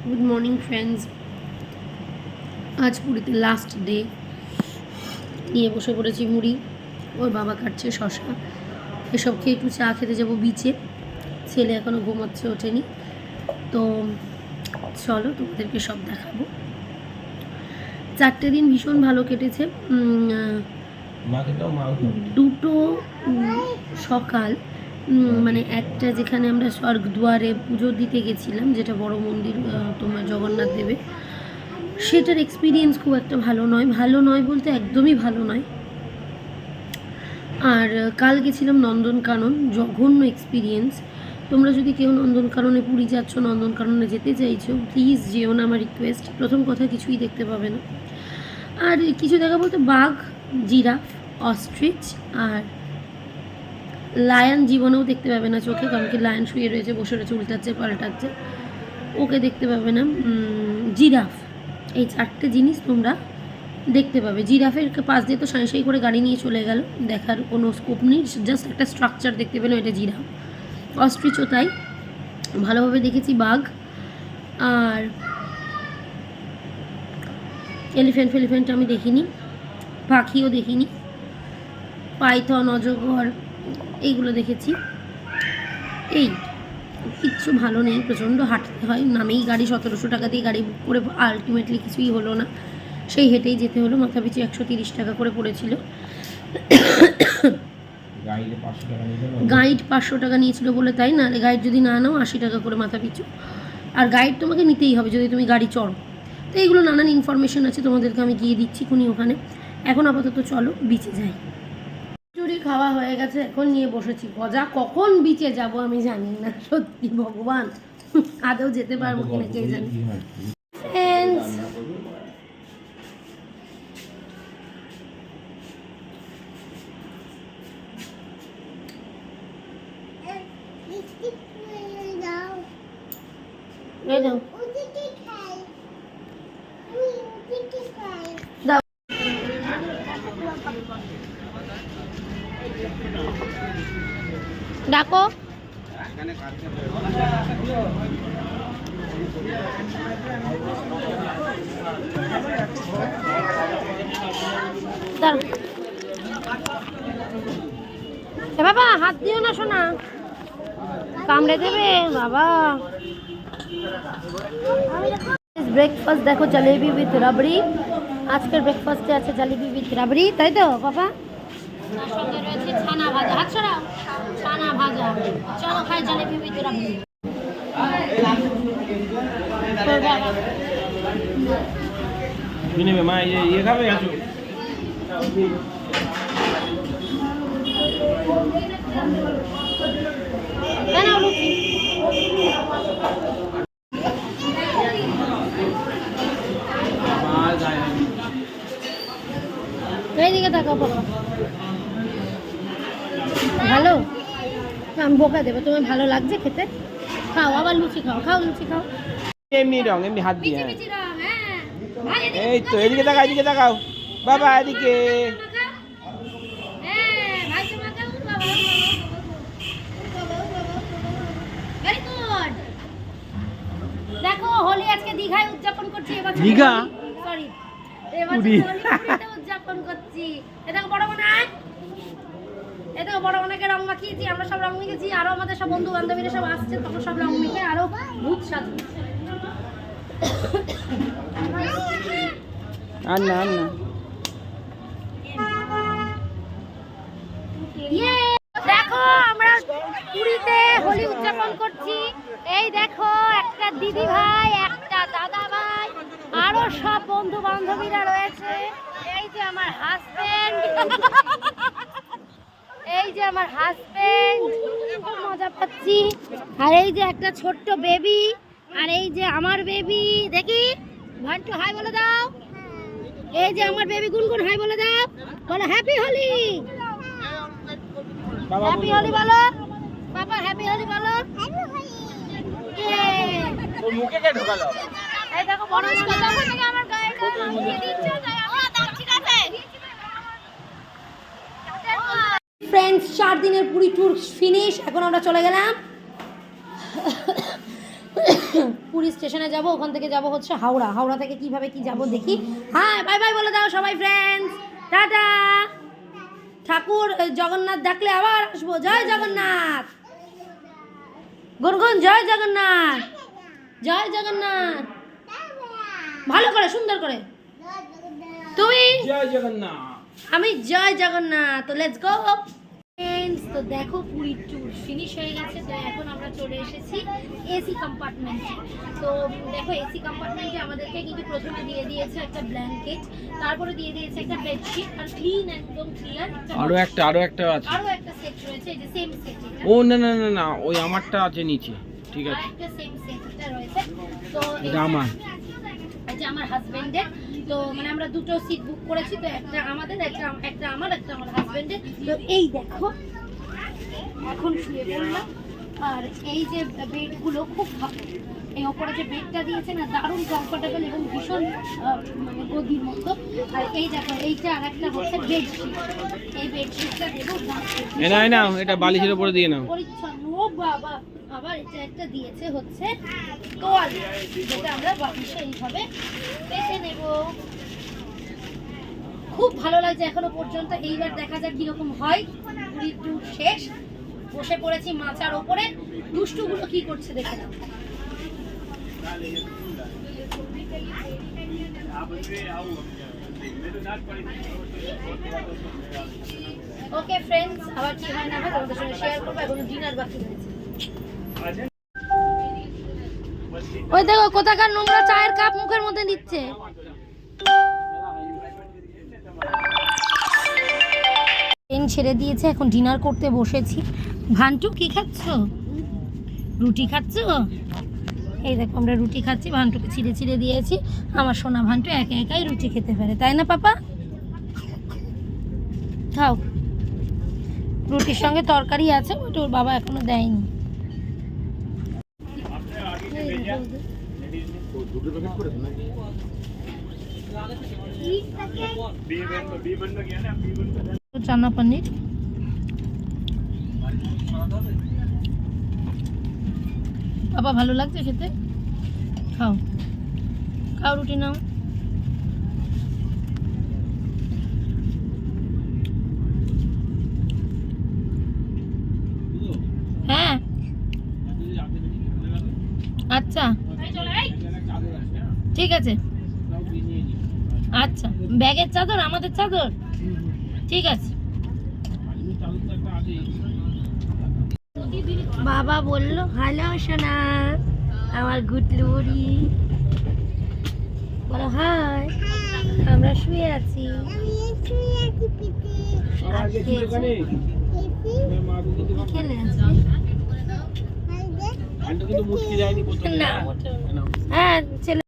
Good morning friends. আজ পুরীতে last day, নিয়ে বসে পড়েছি মুড়ি, ওর বাবা কাটছে শশা, এসব খেয়ে একটু চা খেতে যাবো বিচে। ছেলে এখনও ঘুমোচ্ছে, ওঠেনি। তো চলো তোমাদেরকে সব দেখাবো। 4টে দিন ভীষণ ভালো কেটেছে। দুটো সকাল, মানে একটা যেখানে আমরা স্বর্গদুয়ারে পুজো দিতে গেছিলাম, যেটা বড় মন্দির তোমার জগন্নাথ দেবের, সেটার এক্সপিরিয়েন্স খুব একটা ভালো নয় বলতে একদমই ভালো নয়। আর কাল গেছিলাম নন্দনকানন, জঘন্য এক্সপিরিয়েন্স। তোমরা যদি কেউ নন্দনকাননে পুরী যাচ্ছ, নন্দনকাননে যেতে চাইছো, প্লিজ যেও না, আমার রিকোয়েস্ট। প্রথম কথা, কিছুই দেখতে পাবে না। আর কিছু দেখা বলতে বাঘ, জিরাফ, অস্ট্রিচ আর লায়ন জীবনেও দেখতে পাবে না চোখে, কারণ কি লায়ন শুয়ে রয়েছে, বসে রয়েছে, উল্টাচ্ছে পাল্টাচ্ছে, ওকে দেখতে পাবে না। জিরাফ, এই 4টে জিনিস তোমরা দেখতে পাবে। জিরাফের পাশ দিয়ে তো সাঁই করে গাড়ি নিয়ে চলে গেল, দেখার কোনো স্কোপ নেই, জাস্ট একটা স্ট্রাকচার দেখতে পেলাম, এটা জিরাফ। অস্ট্রিচও তাই, ভালোভাবে দেখেছি বাঘ। আর এলিফ্যান্ট আমি দেখিনি, পাখিও দেখিনি, পাইথন, অজগর এইগুলো দেখেছি। এই কিচ্ছু ভালো নেই, প্রচণ্ড হাঁটতে হয়, নামেই গাড়ি, 1700 টাকা দিয়ে গাড়ি বুক করে আলটিমেটলি কিছুই হলো না, সেই হেঁটেই যেতে হলো। মাথা পিছু 130 টাকা করে পড়েছিল। গাইড 500 টাকা নিয়েছিল বলে তাই, না গাইড যদি না নাও 80 টাকা করে মাথা পিছু। আর গাইড তোমাকে নিতেই হবে যদি তুমি গাড়ি চড়ো। তো এইগুলো নানান ইনফরমেশন আছে, তোমাদেরকে আমি গিয়ে দিচ্ছি খুনি ওখানে। এখন আপাতত চলো বিচে যাই। চুরি খাওয়া হয়ে গেছে, এখন নিয়ে বসেছি গজা। কখন বিচে যাব আমি জানি না, সত্যি ভগবান, আদৌ যেতে পারবো কিনা কে জানি। ডাকো, বাবা হাত দিও না শোনা, কামড়ে দেবে বাবা। ব্রেকফাস্ট দেখো, জলেবি উইথ রাবড়ি। আজকের ব্রেকফাস্টে আছে জলেবি উইথ রাবড়ি, তাই তো বাবা? তার সঙ্গে রয়েছে ছানা ভাজা। হাত সরাও, ছানা ভাজা। চলো খাই জলেবি উইথ রাবড়ি। মা ইয়ে খাবে আসো। এইদিকে তাকাও বাবা, ভালো? আমি বোকা দেবো, তোমার ভালো লাগছে খেতে? খাও, আবার লুচি খাও, খাও লুচি খাও। এমনি রং, এমনি হাত দিয়ে। এই তো এদিকে তাকাও, এদিকে তাকাও বাবা, এদিকে। দেখো হোলি আজকে দীঘায় উদযাপন করছি। এবার দীঘা, সরি, এবার হোলিতে উদযাপন করছি। এটা বড় বোন, এটা বড় বোনকে রং মাখিয়েছি, আমরা সব রং মেখেছি, আরো আমাদের সব বন্ধু বান্ধবীরা সব আসছে, তখন সব রং মেখে আরো ভূত সাজু। আর না দেখো আমরা পুরীতে হোলি উদযাপন করছি। এই দেখো একটা দিদি ভাই, একটা দাদা ভাই, আরো সব বন্ধু বান্ধবীরা রয়েছে। এই যে আমার হাজবেন্ড, এই যে আমার হাজবেন্ড, খুব মজা পাচ্ছি। আর এই যে একটা ছোট্ট বেবি, আর এই যে আমার বেবি। দেখি ভান্টু হাই বলে দাও। এই যে আমার বেবি গুনগুন হাই বলে দাও, বলো হ্যাপি হোলি। হ্যাপি হোলি বলো বাবা, হ্যাপি হোলি বলো। ওর মুখে কে ঢোকালো? এই দেখো বড় থেকে আমার গায়েটা লাগিয়ে দিচ্ছে, তাই আমার দাঁত ঠিক আছে। ফ্রেন্ডস, 4 দিনের পুরী ট্যুর ফিনিশ। এখন আমরা চলে গেলাম পুরী স্টেশনে যাব, ওখান থেকে যাব হচ্ছে হাওড়া। হাওড়া থেকে কিভাবে কি যাব দেখি। হ্যাঁ, বাই বাই বলে দাও সবাই ফ্রেন্ডস, টাটা। ঠাকুর জগন্নাথ ডাকলে আবার আসবো। জয় জগন্নাথ, গুনগুন জয় জগন্নাথ, জয় জগন্নাথ। ভালো করে সুন্দর করে। তুমি? জয় জগন্নাথ। আমি জয় জগন্নাথ। তো লেটস গো ফ্রেন্ডস। তো দেখো পুরীর ট্যুর ফিনিশ হয়ে গেছে। তো এখন আমরা চলে এসেছি এসি কম্পার্টমেন্টে। তো দেখো এসি কম্পার্টমেন্টে আমাদেরকে কিন্তু প্রথমে দিয়ে দিয়েছে একটা ব্ল্যাঙ্কেট, তারপরে দিয়ে দিয়েছে একটা বেডশিট, আর ক্লিন একদম ক্লিয়ার আরো একটা আছে। আরো একটা সেট রয়েছে, এই যে সেম সেট। ও না না না না, ওই আমারটা আছে নিচে। ঠিক আছে, একটা সেম সেটটা রয়েছে। তো এটা আমার, এটা আমার হাজবেন্ডের। তো মানে আমরা দুটো সিট বুক করেছি, তো একটা আমাদের, একটা আমার হাজবেন্ডের। তো এই দেখো এখন শুয়ে পড়লাম। আর এই যে বেডগুলো খুব ভালো, এই ওপরে যে বেডটা দিয়েছে না, দারুণ কমফোর্টেবল এবং ভীষণ মানে গদির মতো। আর এই দেখো এইটা আর একটা হচ্ছে বেডশিট, এই বেডশিটটা দেবো না এটা বালিশের উপরে দিয়ে নাও। পরিচ্ছন্ন। ও বাবা, আবার এটা একটা দিয়েছে হচ্ছে তোয়ালে, যেটা আমরা বালিশে এইভাবে পেতে নেব। খুব ভালো লাগছে এখনো পর্যন্ত। এইবার দেখা যাক কিরকম হয়। পুরীর ট্যুর শেষ, বসে পড়েছি মাচার ওপরে। দুষ্টুগুলো কি করছে দেখে নাও। ওকে ফ্রেন্ডস, আবার কি হয় না হয় তোমাদের সঙ্গে শেয়ার করবো। এখন ডিনার বাকি রয়েছে। ওই দেখো কোথাকার নোংরা চায়ের কাপ মুখের মধ্যে নিচ্ছে। ট্রেন ছেড়ে দিয়েছে, এখন ডিনার করতে বসেছি। ভান্টু কি খাচ্ছ? রুটি খাচ্ছ? এই দেখো আমরা রুটি খাচ্ছি, ভান্টুকে ছিঁড়ে ছিঁড়ে দিয়েছি। আমার সোনা ভান্টু একা একাই রুটি খেতে পারে, তাই না পাপা? খাও। রুটির সঙ্গে তরকারি আছে, ওটা ওর বাবা এখনো দেয়নি। চানা পনির। বাবা ভালো লাগছে খেতে? খাও খাও, রুটি নাও। হ্যাঁ আচ্ছা ঠিক আছে। আচ্ছা, ব্যাগের চাদর আমাদের চাদর, ঠিক আছে। বাবা বললো হ্যালো সোনা, আমার গুটলু বুড়ি বলো হাই। আমরা শুয়ে আছি। খেলে আছি না, হ্যাঁ ছেলে